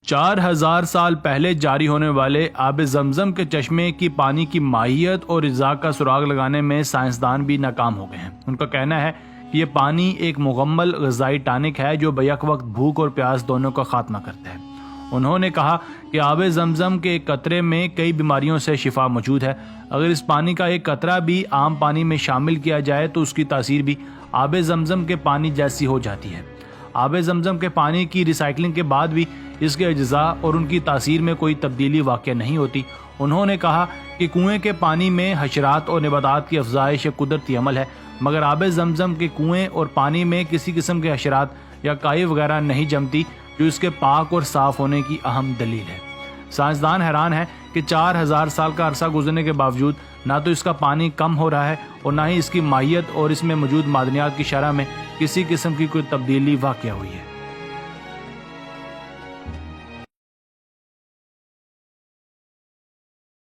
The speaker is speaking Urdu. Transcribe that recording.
4000 سال پہلے جاری ہونے والے آب زمزم کے چشمے کی پانی کی ماہیت اور اجزاء کا سراغ لگانے میں سائنسدان بھی ناکام ہو گئے ہیں۔ ان کا کہنا ہے کہ یہ پانی ایک مکمل غذائی ٹانک ہے جو بیک وقت بھوک اور پیاس دونوں کا خاتمہ کرتا ہے۔ انہوں نے کہا کہ آب زمزم کے ایک قطرے میں کئی بیماریوں سے شفا موجود ہے۔ اگر اس پانی کا ایک قطرہ بھی عام پانی میں شامل کیا جائے تو اس کی تاثیر بھی آب زمزم کے پانی جیسی ہو جاتی ہے۔ آب زمزم کے پانی کی ریسائکلنگ کے بعد بھی اس کے اجزاء اور ان کی تاثیر میں کوئی تبدیلی واقع نہیں ہوتی۔ انہوں نے کہا کہ کنویں کے پانی میں حشرات اور نباتات کی افزائش ایک قدرتی عمل ہے، مگر آب زمزم کے کنویں اور پانی میں کسی قسم کے حشرات یا کائی وغیرہ نہیں جمتی، جو اس کے پاک اور صاف ہونے کی اہم دلیل ہے۔ سائنسدان حیران ہے کہ 4000 سال کا عرصہ گزرنے کے باوجود نہ تو اس کا پانی کم ہو رہا ہے اور نہ ہی اس کی ماہیت اور اس میں موجود معدنیات کی شرح میں کسی قسم کی کوئی تبدیلی واقع ہوئی ہے۔